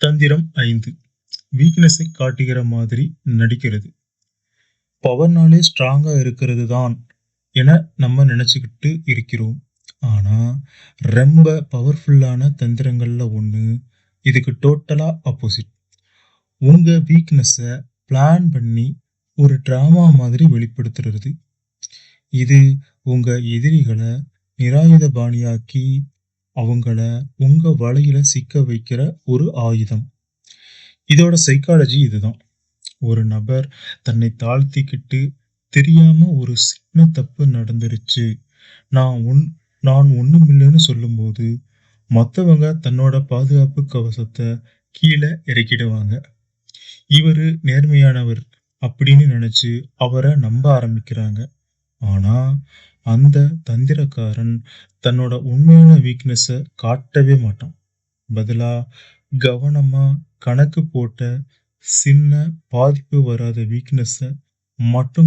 தந்திரம் 5. வீக்னஸை காட்டுகிற மாதிரி நடிக்கிறது. பவர்னாலே ஸ்ட்ராங்கா இருக்கிறது தான் என நம்ம நினைச்சுக்கிட்டு இருக்கிறோம். ஆனா ரொம்ப பவர்ஃபுல்லான தந்திரங்கள்ல ஒண்ணு இதுக்கு டோட்டலா ஆப்போசிட். உங்க வீக்னஸை பிளான் பண்ணி ஒரு டிராமா மாதிரி வெளிப்படுத்துறது. இது உங்க எதிரிகளை நிராயுதபாணியாக்கி அவங்கள உங்க வலையில சிக்க வைக்கிற ஒரு ஆயுதம். இதோட சைக்காலஜி இதுதான். ஒரு நபர் தன்னை தாழ்த்திக்கிட்டு தெரியாம ஒரு சின்ன தப்பு நடந்துருச்சு, நான் நான் ஒண்ணுமில்லைன்னு சொல்லும்போது மத்தவங்க தன்னோட பாதுகாப்பு கவசத்தை கீழே இறக்கிடுவாங்க. இவரு நேர்மையானவர் அப்படின்னு நினைச்சு அவரை நம்ப ஆரம்பிக்கிறாங்க. ஆனா அந்த தந்திரக்காரன் தன்னோட உண்மையான வீக்னஸை காட்டவே மாட்டான். பதிலா கவனமா கணக்கு போட்ட சின்ன பாதிப்பு வராத வீக்னஸை மட்டும்